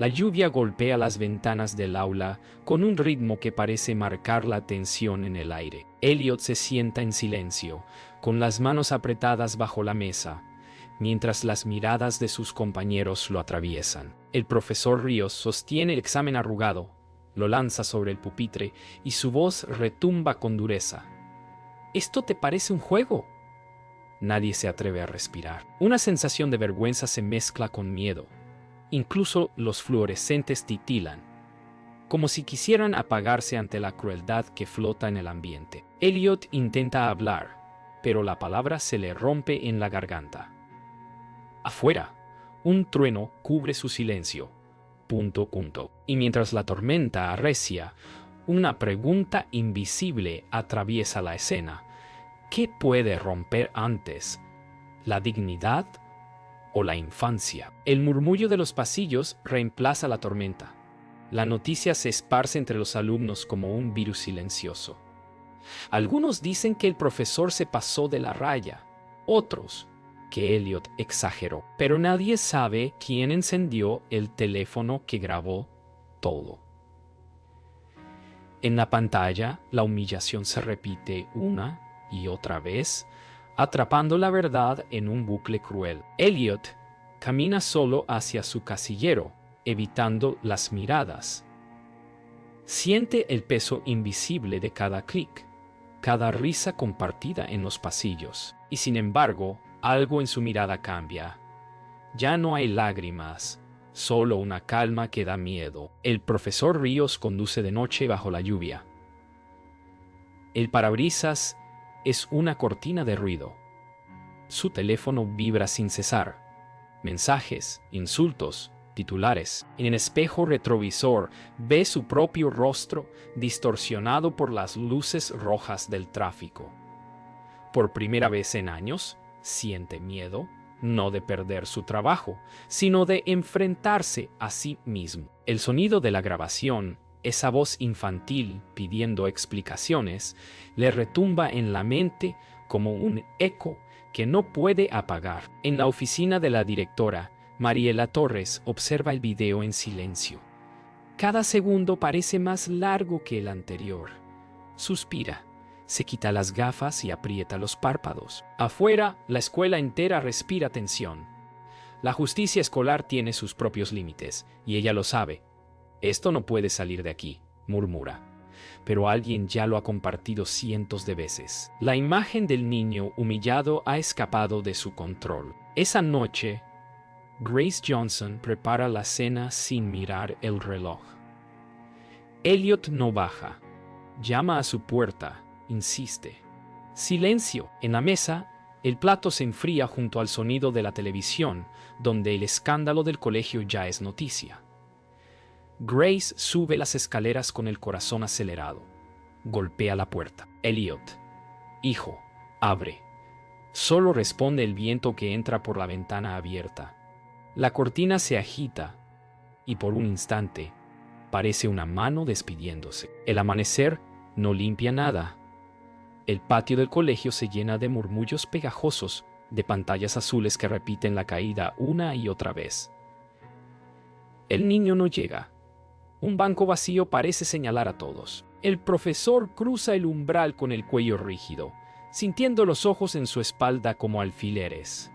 La lluvia golpea las ventanas del aula con un ritmo que parece marcar la tensión en el aire. Elliot se sienta en silencio, con las manos apretadas bajo la mesa, mientras las miradas de sus compañeros lo atraviesan. El profesor Ríos sostiene el examen arrugado, lo lanza sobre el pupitre y su voz retumba con dureza. ¿Esto te parece un juego? Nadie se atreve a respirar. Una sensación de vergüenza se mezcla con miedo. Incluso los fluorescentes titilan, como si quisieran apagarse ante la crueldad que flota en el ambiente. Elliot intenta hablar, pero la palabra se le rompe en la garganta. Afuera, un trueno cubre su silencio. Y mientras la tormenta arrecia, una pregunta invisible atraviesa la escena. ¿Qué puede romper antes? ¿La dignidad o la infancia? El murmullo de los pasillos reemplaza la tormenta. La noticia se esparce entre los alumnos como un virus silencioso. Algunos dicen que el profesor se pasó de la raya, otros que Elliot exageró, pero nadie sabe quién encendió el teléfono que grabó todo. En la pantalla, la humillación se repite una y otra vez, atrapando la verdad en un bucle cruel. Elliot camina solo hacia su casillero, evitando las miradas. Siente el peso invisible de cada clic, cada risa compartida en los pasillos. Y sin embargo, algo en su mirada cambia. Ya no hay lágrimas, solo una calma que da miedo. El profesor Ríos conduce de noche bajo la lluvia. El parabrisas es una cortina de ruido. Su teléfono vibra sin cesar. Mensajes, insultos, titulares. En el espejo retrovisor ve su propio rostro distorsionado por las luces rojas del tráfico. Por primera vez en años, siente miedo, no de perder su trabajo, sino de enfrentarse a sí mismo. El sonido de la grabación, esa voz infantil pidiendo explicaciones, le retumba en la mente como un eco que no puede apagar. En la oficina de la directora, Mariela Torres observa el video en silencio. Cada segundo parece más largo que el anterior. Suspira. Se quita las gafas y aprieta los párpados. Afuera, la escuela entera respira tensión. La justicia escolar tiene sus propios límites, y ella lo sabe. Esto no puede salir de aquí, murmura. Pero alguien ya lo ha compartido cientos de veces. La imagen del niño humillado ha escapado de su control. Esa noche, Grace Johnson prepara la cena sin mirar el reloj. Elliot no baja. Llama a su puerta. Insiste. Silencio. En la mesa, el plato se enfría junto al sonido de la televisión, donde el escándalo del colegio ya es noticia. Grace sube las escaleras con el corazón acelerado. Golpea la puerta. Elliot. Hijo, abre. Solo responde el viento que entra por la ventana abierta. La cortina se agita y por un instante parece una mano despidiéndose. El amanecer no limpia nada. El patio del colegio se llena de murmullos pegajosos, de pantallas azules que repiten la caída una y otra vez. El niño no llega. Un banco vacío parece señalar a todos. El profesor cruza el umbral con el cuello rígido, sintiendo los ojos en su espalda como alfileres.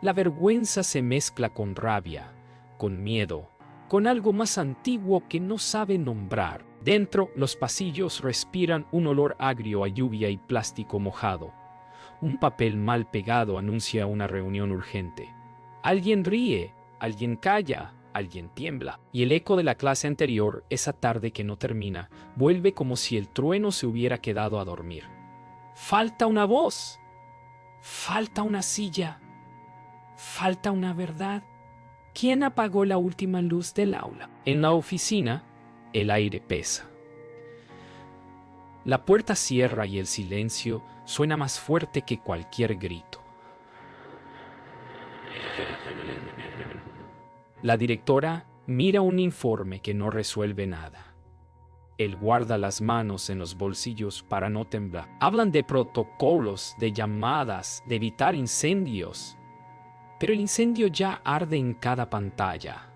La vergüenza se mezcla con rabia, con miedo, con algo más antiguo que no sabe nombrar. Dentro, los pasillos respiran un olor agrio a lluvia y plástico mojado. Un papel mal pegado anuncia una reunión urgente. Alguien ríe, alguien calla, alguien tiembla. Y el eco de la clase anterior, esa tarde que no termina, vuelve como si el trueno se hubiera quedado a dormir. Falta una voz. Falta una silla. Falta una verdad. ¿Quién apagó la última luz del aula? En la oficina, el aire pesa. La puerta cierra y el silencio suena más fuerte que cualquier grito. La directora mira un informe que no resuelve nada. Él guarda las manos en los bolsillos para no temblar. Hablan de protocolos, de llamadas, de evitar incendios. Pero el incendio ya arde en cada pantalla.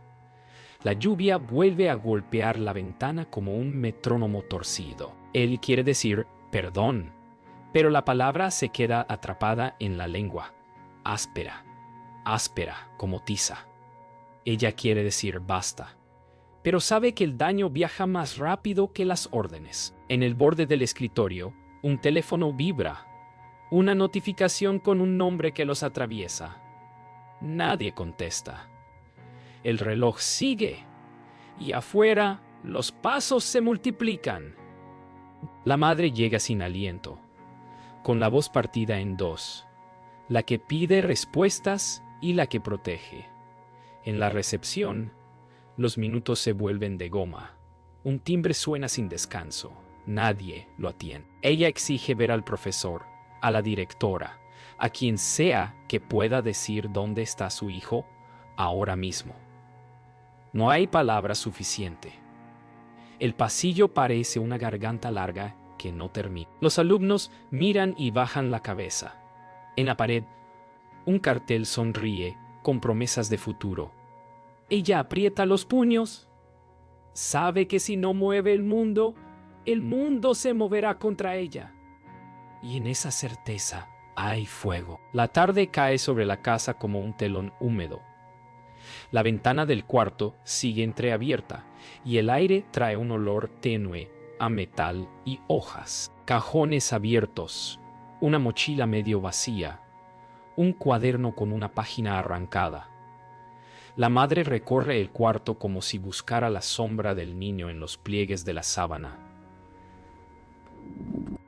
La lluvia vuelve a golpear la ventana como un metrónomo torcido. Él quiere decir perdón, pero la palabra se queda atrapada en la lengua, áspera, áspera como tiza. Ella quiere decir basta, pero sabe que el daño viaja más rápido que las órdenes. En el borde del escritorio, un teléfono vibra, una notificación con un nombre que los atraviesa. Nadie contesta. El reloj sigue, y afuera los pasos se multiplican. La madre llega sin aliento, con la voz partida en dos, la que pide respuestas y la que protege. En la recepción, los minutos se vuelven de goma. Un timbre suena sin descanso. Nadie lo atiende. Ella exige ver al profesor, a la directora, a quien sea que pueda decir dónde está su hijo ahora mismo. No hay palabra suficiente. El pasillo parece una garganta larga que no termina. Los alumnos miran y bajan la cabeza. En la pared, un cartel sonríe con promesas de futuro. Ella aprieta los puños. Sabe que si no mueve el mundo se moverá contra ella. Y en esa certeza hay fuego. La tarde cae sobre la casa como un telón húmedo. La ventana del cuarto sigue entreabierta y el aire trae un olor tenue a metal y hojas. Cajones abiertos, una mochila medio vacía, un cuaderno con una página arrancada. La madre recorre el cuarto como si buscara la sombra del niño en los pliegues de la sábana.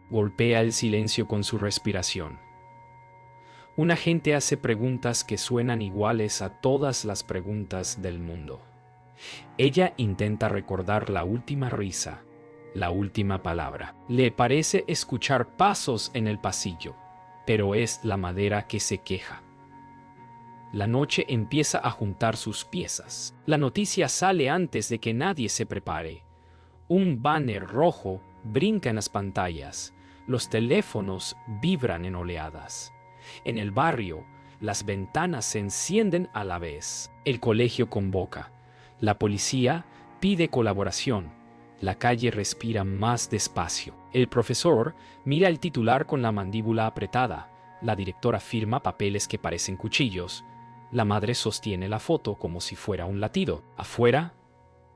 Golpea el silencio con su respiración. Un agente hace preguntas que suenan iguales a todas las preguntas del mundo. Ella intenta recordar la última risa, la última palabra. Le parece escuchar pasos en el pasillo, pero es la madera que se queja. La noche empieza a juntar sus piezas. La noticia sale antes de que nadie se prepare. Un banner rojo brinca en las pantallas. Los teléfonos vibran en oleadas. En el barrio, las ventanas se encienden a la vez. El colegio convoca. La policía pide colaboración. La calle respira más despacio. El profesor mira el titular con la mandíbula apretada. La directora firma papeles que parecen cuchillos. La madre sostiene la foto como si fuera un latido. Afuera,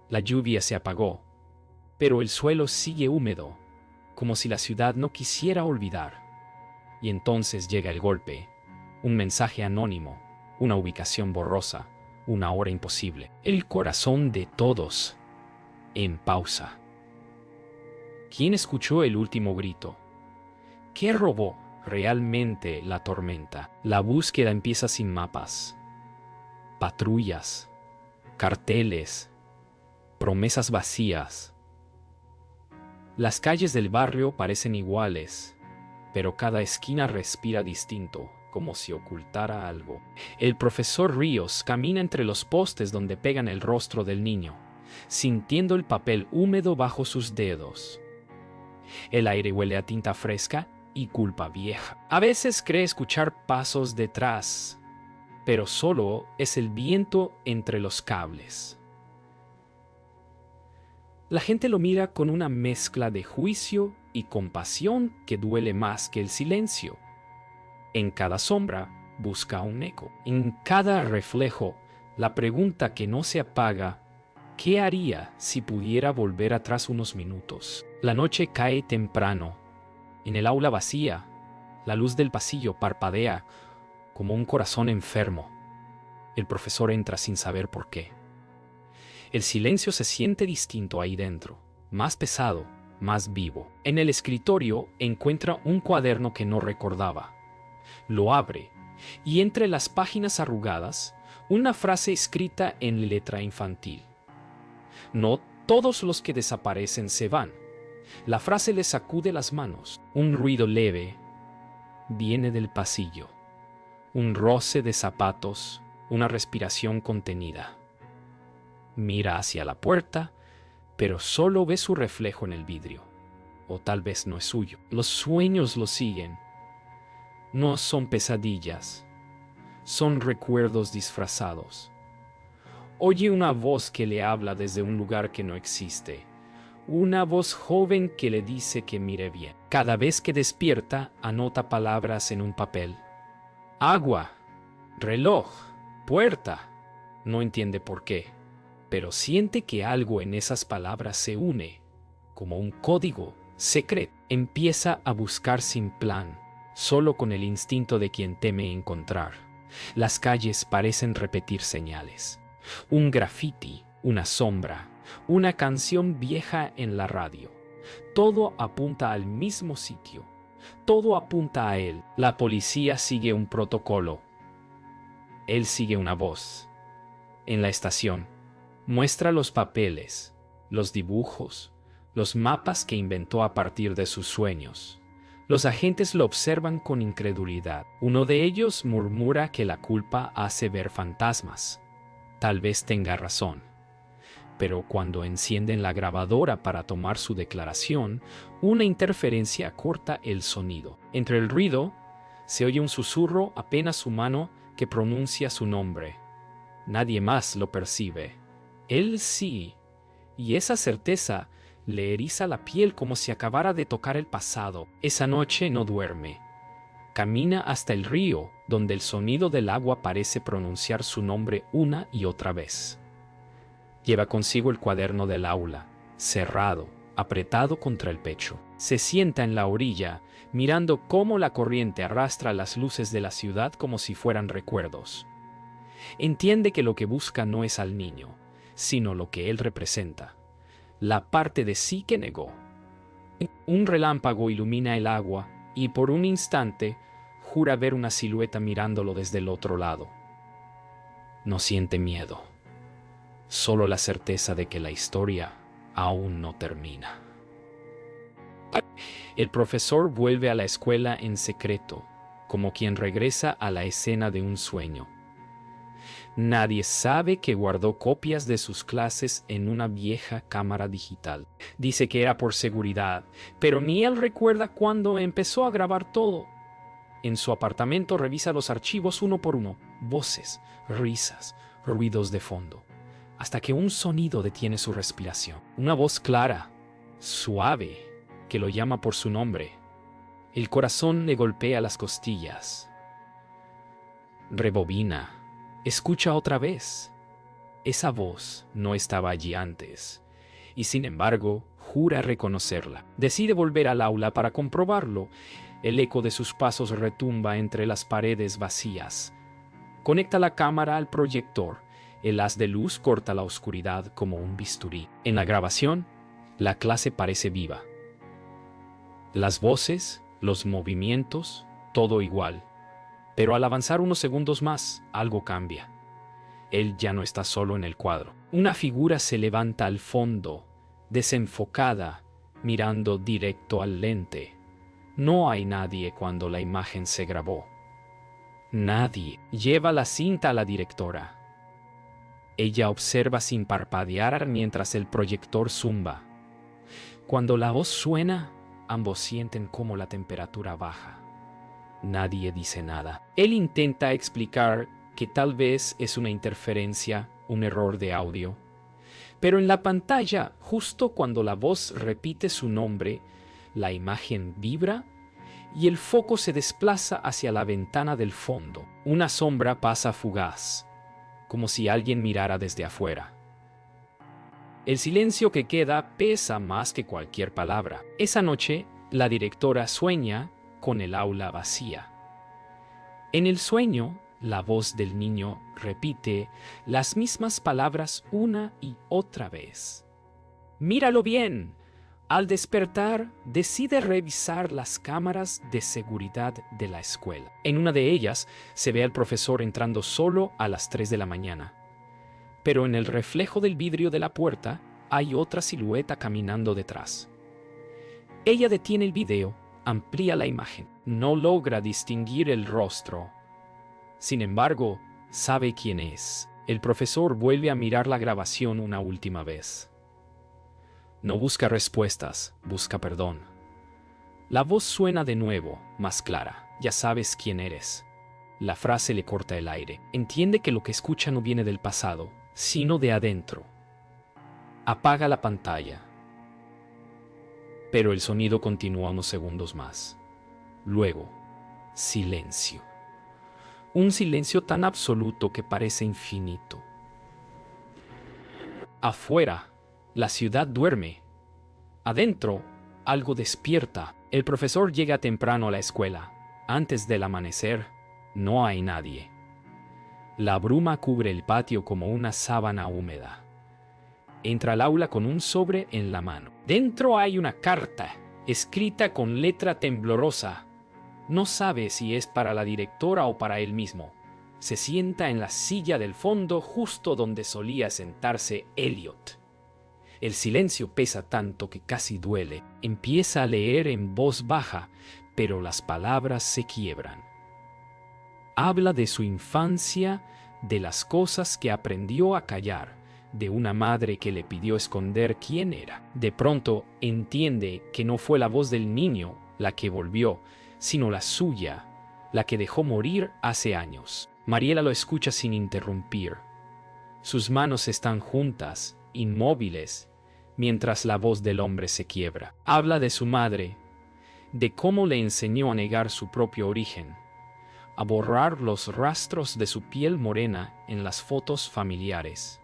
la lluvia se apagó, pero el suelo sigue húmedo, como si la ciudad no quisiera olvidar. Y entonces llega el golpe, un mensaje anónimo, una ubicación borrosa, una hora imposible. El corazón de todos en pausa. ¿Quién escuchó el último grito? ¿Qué robó realmente la tormenta? La búsqueda empieza sin mapas, patrullas, carteles, promesas vacías. Las calles del barrio parecen iguales, pero cada esquina respira distinto, como si ocultara algo. El profesor Ríos camina entre los postes donde pegan el rostro del niño, sintiendo el papel húmedo bajo sus dedos. El aire huele a tinta fresca y culpa vieja. A veces cree escuchar pasos detrás, pero solo es el viento entre los cables. La gente lo mira con una mezcla de juicio y compasión que duele más que el silencio. En cada sombra busca un eco. En cada reflejo, la pregunta que no se apaga: ¿qué haría si pudiera volver atrás unos minutos? La noche cae temprano. En el aula vacía, la luz del pasillo parpadea como un corazón enfermo. El profesor entra sin saber por qué. El silencio se siente distinto ahí dentro, más pesado, más vivo. En el escritorio encuentra un cuaderno que no recordaba. Lo abre y entre las páginas arrugadas, una frase escrita en letra infantil. No todos los que desaparecen se van. La frase le sacude las manos. Un ruido leve viene del pasillo. Un roce de zapatos, una respiración contenida. Mira hacia la puerta, pero solo ve su reflejo en el vidrio. O tal vez no es suyo. Los sueños lo siguen. No son pesadillas, son recuerdos disfrazados. Oye una voz que le habla desde un lugar que no existe. Una voz joven que le dice que mire bien. Cada vez que despierta, anota palabras en un papel. Agua, reloj, puerta. No entiende por qué, pero siente que algo en esas palabras se une, como un código secreto. Empieza a buscar sin plan, solo con el instinto de quien teme encontrar. Las calles parecen repetir señales. Un grafiti, una sombra, una canción vieja en la radio. Todo apunta al mismo sitio. Todo apunta a él. La policía sigue un protocolo. Él sigue una voz. En la estación, muestra los papeles, los dibujos, los mapas que inventó a partir de sus sueños. Los agentes lo observan con incredulidad. Uno de ellos murmura que la culpa hace ver fantasmas. Tal vez tenga razón. Pero cuando encienden la grabadora para tomar su declaración, una interferencia corta el sonido. Entre el ruido, se oye un susurro apenas humano que pronuncia su nombre. Nadie más lo percibe. Él sí. Y esa certeza le eriza la piel como si acabara de tocar el pasado. Esa noche no duerme. Camina hasta el río, donde el sonido del agua parece pronunciar su nombre una y otra vez. Lleva consigo el cuaderno del aula, cerrado, apretado contra el pecho. Se sienta en la orilla, mirando cómo la corriente arrastra las luces de la ciudad como si fueran recuerdos. Entiende que lo que busca no es al niño, sino lo que él representa, la parte de sí que negó. Un relámpago ilumina el agua y por un instante jura ver una silueta mirándolo desde el otro lado. No siente miedo, solo la certeza de que la historia aún no termina. El profesor vuelve a la escuela en secreto, como quien regresa a la escena de un sueño. Nadie sabe que guardó copias de sus clases en una vieja cámara digital. Dice que era por seguridad, pero ni él recuerda cuándo empezó a grabar todo. En su apartamento revisa los archivos uno por uno, voces, risas, ruidos de fondo, hasta que un sonido detiene su respiración. Una voz clara, suave, que lo llama por su nombre. El corazón le golpea las costillas. Rebobina. Escucha otra vez. Esa voz no estaba allí antes, y sin embargo, jura reconocerla. Decide volver al aula para comprobarlo. El eco de sus pasos retumba entre las paredes vacías. Conecta la cámara al proyector. El haz de luz corta la oscuridad como un bisturí. En la grabación, la clase parece viva. Las voces, los movimientos, todo igual. Pero al avanzar unos segundos más, algo cambia. Él ya no está solo en el cuadro. Una figura se levanta al fondo, desenfocada, mirando directo al lente. No hay nadie cuando la imagen se grabó. Nadie. Lleva la cinta a la directora. Ella observa sin parpadear mientras el proyector zumba. Cuando la voz suena, ambos sienten cómo la temperatura baja. Nadie dice nada. Él intenta explicar que tal vez es una interferencia, un error de audio. Pero en la pantalla, justo cuando la voz repite su nombre, la imagen vibra y el foco se desplaza hacia la ventana del fondo. Una sombra pasa fugaz, como si alguien mirara desde afuera. El silencio que queda pesa más que cualquier palabra. Esa noche, la directora sueña con el aula vacía. En el sueño, la voz del niño repite las mismas palabras una y otra vez. ¡Míralo bien! Al despertar, decide revisar las cámaras de seguridad de la escuela. En una de ellas, se ve al profesor entrando solo a las 3 de la mañana. Pero en el reflejo del vidrio de la puerta, hay otra silueta caminando detrás. Ella detiene el video, amplía la imagen. No logra distinguir el rostro. Sin embargo, sabe quién es. El profesor vuelve a mirar la grabación una última vez. No busca respuestas, busca perdón. La voz suena de nuevo, más clara. Ya sabes quién eres. La frase le corta el aire. Entiende que lo que escucha no viene del pasado, sino de adentro. Apaga la pantalla. Pero el sonido continúa unos segundos más. Luego, silencio. Un silencio tan absoluto que parece infinito. Afuera, la ciudad duerme. Adentro, algo despierta. El profesor llega temprano a la escuela. Antes del amanecer, no hay nadie. La bruma cubre el patio como una sábana húmeda. Entra al aula con un sobre en la mano. Dentro hay una carta, escrita con letra temblorosa. No sabe si es para la directora o para él mismo. Se sienta en la silla del fondo justo donde solía sentarse Elliot. El silencio pesa tanto que casi duele. Empieza a leer en voz baja, pero las palabras se quiebran. Habla de su infancia, de las cosas que aprendió a callar, de una madre que le pidió esconder quién era. De pronto entiende que no fue la voz del niño la que volvió, sino la suya, la que dejó morir hace años. Mariela lo escucha sin interrumpir. Sus manos están juntas, inmóviles, mientras la voz del hombre se quiebra. Habla de su madre, de cómo le enseñó a negar su propio origen, a borrar los rastros de su piel morena en las fotos familiares.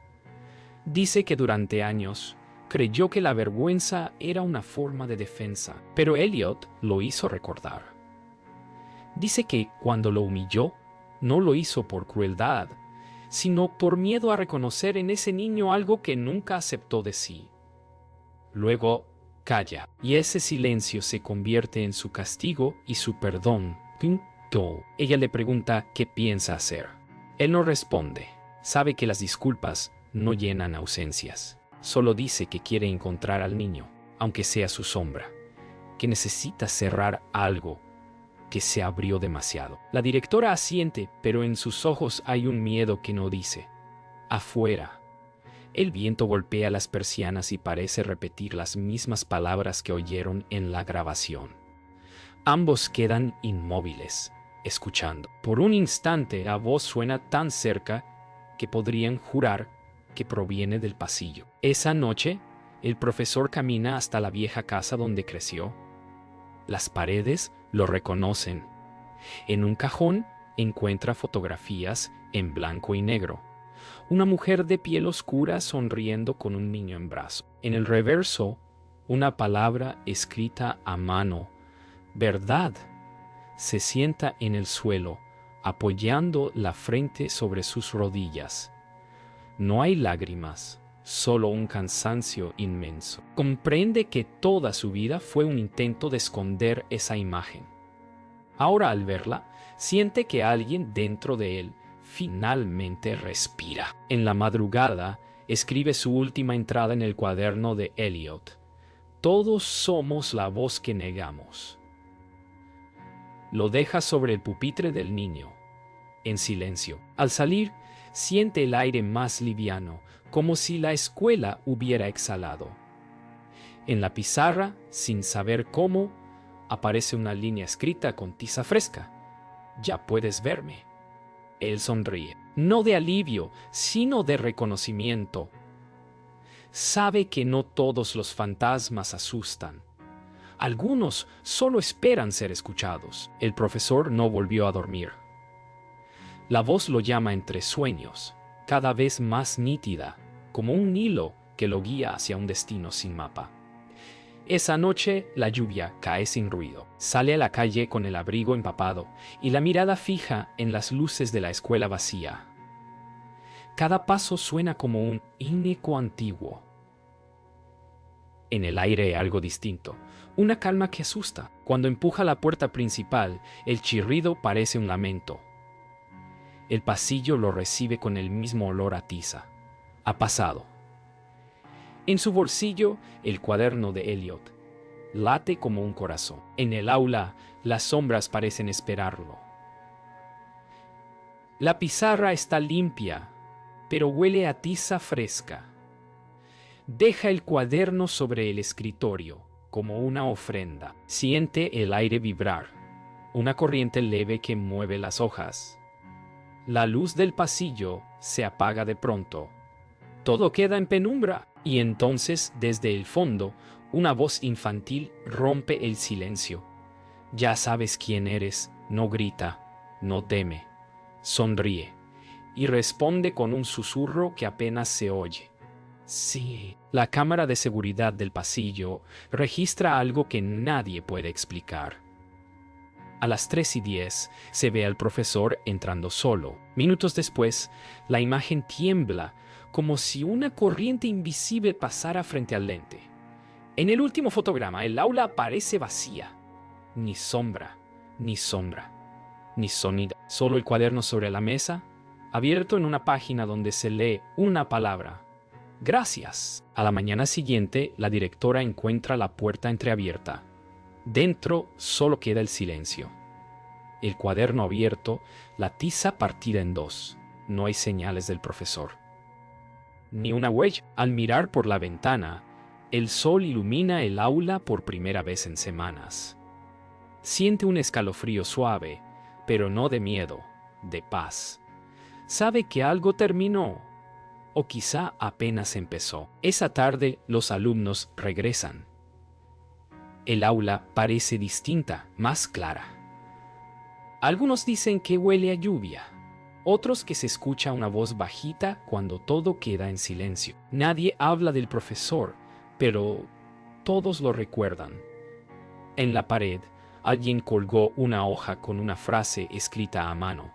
Dice que durante años creyó que la vergüenza era una forma de defensa, pero Elliot lo hizo recordar. Dice que cuando lo humilló, no lo hizo por crueldad, sino por miedo a reconocer en ese niño algo que nunca aceptó de sí. Luego calla, y ese silencio se convierte en su castigo y su perdón. Ella le pregunta qué piensa hacer. Él no responde. Sabe que las disculpas no llenan ausencias. Solo dice que quiere encontrar al niño, aunque sea su sombra, que necesita cerrar algo que se abrió demasiado. La directora asiente, pero en sus ojos hay un miedo que no dice. Afuera, el viento golpea las persianas y parece repetir las mismas palabras que oyeron en la grabación. Ambos quedan inmóviles, escuchando. Por un instante la voz suena tan cerca que podrían jurar que proviene del pasillo. Esa noche, el profesor camina hasta la vieja casa donde creció. Las paredes lo reconocen. En un cajón encuentra fotografías en blanco y negro. Una mujer de piel oscura sonriendo con un niño en brazo. En el reverso, una palabra escrita a mano. Verdad. Se sienta en el suelo, apoyando la frente sobre sus rodillas. No hay lágrimas, solo un cansancio inmenso. Comprende que toda su vida fue un intento de esconder esa imagen. Ahora al verla, siente que alguien dentro de él finalmente respira. En la madrugada, escribe su última entrada en el cuaderno de Elliot. Todos somos la voz que negamos. Lo deja sobre el pupitre del niño, en silencio. Al salir, siente el aire más liviano, como si la escuela hubiera exhalado. En la pizarra, sin saber cómo, aparece una línea escrita con tiza fresca. Ya puedes verme. Él sonríe, no de alivio, sino de reconocimiento. Sabe que no todos los fantasmas asustan. Algunos solo esperan ser escuchados. El profesor no volvió a dormir. La voz lo llama entre sueños, cada vez más nítida, como un hilo que lo guía hacia un destino sin mapa. Esa noche la lluvia cae sin ruido. Sale a la calle con el abrigo empapado y la mirada fija en las luces de la escuela vacía. Cada paso suena como un eco antiguo. En el aire algo distinto, una calma que asusta. Cuando empuja la puerta principal, el chirrido parece un lamento. El pasillo lo recibe con el mismo olor a tiza. Ha pasado. En su bolsillo, el cuaderno de Elliot late como un corazón. En el aula, las sombras parecen esperarlo. La pizarra está limpia, pero huele a tiza fresca. Deja el cuaderno sobre el escritorio, como una ofrenda. Siente el aire vibrar, una corriente leve que mueve las hojas. La luz del pasillo se apaga de pronto, Todo queda en penumbra. Y entonces, desde el fondo, una voz infantil rompe el silencio. Ya sabes quién eres, no grita, no teme, sonríe y responde con un susurro que apenas se oye. Sí, la cámara de seguridad del pasillo registra algo que nadie puede explicar. A las 3:10 se ve al profesor entrando solo. Minutos después, la imagen tiembla como si una corriente invisible pasara frente al lente. En el último fotograma, el aula parece vacía. Ni sombra, ni sombra, ni sonido. Solo el cuaderno sobre la mesa, abierto en una página donde se lee una palabra. Gracias. A la mañana siguiente, la directora encuentra la puerta entreabierta. Dentro solo queda el silencio. El cuaderno abierto, la tiza partida en dos. No hay señales del profesor. Ni una huella. Al mirar por la ventana, el sol ilumina el aula por primera vez en semanas. Siente un escalofrío suave, pero no de miedo, de paz. Sabe que algo terminó, o quizá apenas empezó. Esa tarde los alumnos regresan. El aula parece distinta, más clara. Algunos dicen que huele a lluvia, otros que se escucha una voz bajita cuando todo queda en silencio. Nadie habla del profesor, pero todos lo recuerdan. En la pared, alguien colgó una hoja con una frase escrita a mano.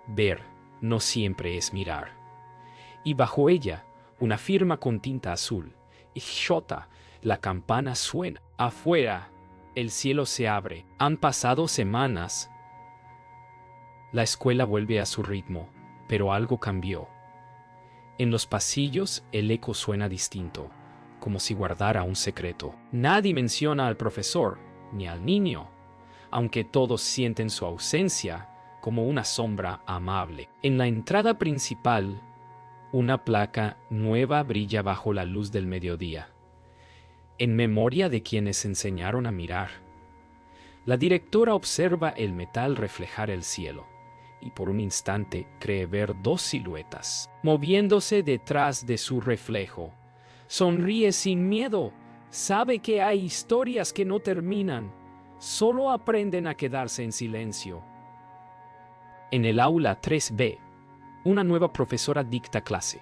Ver no siempre es mirar. Y bajo ella, una firma con tinta azul. Ixota, la campana suena. Afuera, el cielo se abre. Han pasado semanas. La escuela vuelve a su ritmo, pero algo cambió. En los pasillos, el eco suena distinto, como si guardara un secreto. Nadie menciona al profesor, ni al niño, aunque todos sienten su ausencia como una sombra amable. En la entrada principal, una placa nueva brilla bajo la luz del mediodía, en memoria de quienes enseñaron a mirar. La directora observa el metal reflejar el cielo, y por un instante cree ver dos siluetas, moviéndose detrás de su reflejo. Sonríe sin miedo, sabe que hay historias que no terminan, solo aprenden a quedarse en silencio. En el aula 3B, una nueva profesora dicta clase.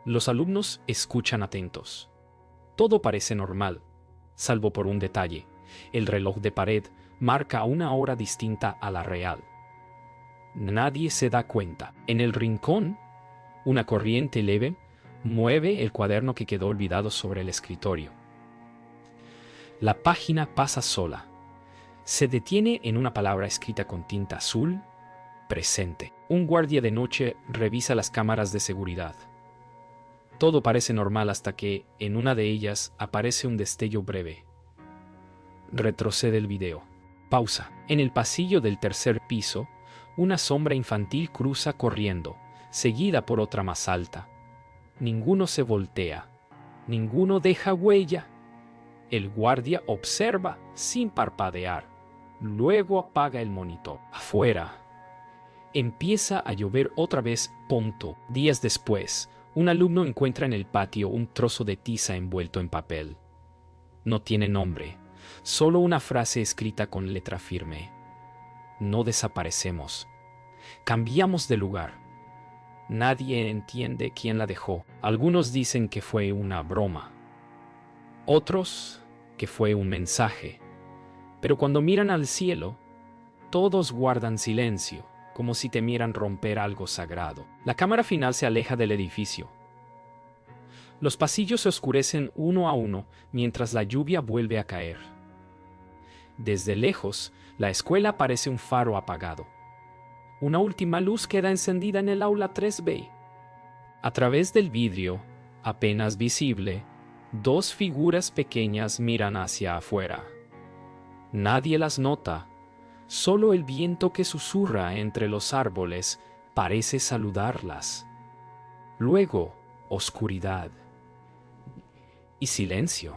Los alumnos escuchan atentos. Todo parece normal, salvo por un detalle. El reloj de pared marca una hora distinta a la real. Nadie se da cuenta. En el rincón, una corriente leve mueve el cuaderno que quedó olvidado sobre el escritorio. La página pasa sola. Se detiene en una palabra escrita con tinta azul. Presente. Un guardia de noche revisa las cámaras de seguridad. Todo parece normal hasta que, en una de ellas, aparece un destello breve. Retrocede el video. Pausa. En el pasillo del tercer piso, una sombra infantil cruza corriendo, seguida por otra más alta. Ninguno se voltea. Ninguno deja huella. El guardia observa sin parpadear. Luego apaga el monitor. Afuera. Empieza a llover otra vez. Días después, un alumno encuentra en el patio un trozo de tiza envuelto en papel. No tiene nombre, solo una frase escrita con letra firme. No desaparecemos. Cambiamos de lugar. Nadie entiende quién la dejó. Algunos dicen que fue una broma. Otros que fue un mensaje. Pero cuando miran al cielo, todos guardan silencio, como si temieran romper algo sagrado. La cámara final se aleja del edificio. Los pasillos se oscurecen uno a uno mientras la lluvia vuelve a caer. Desde lejos, la escuela parece un faro apagado. Una última luz queda encendida en el aula 3B. A través del vidrio, apenas visible, dos figuras pequeñas miran hacia afuera. Nadie las nota. Solo el viento que susurra entre los árboles parece saludarlas. Luego, oscuridad y silencio.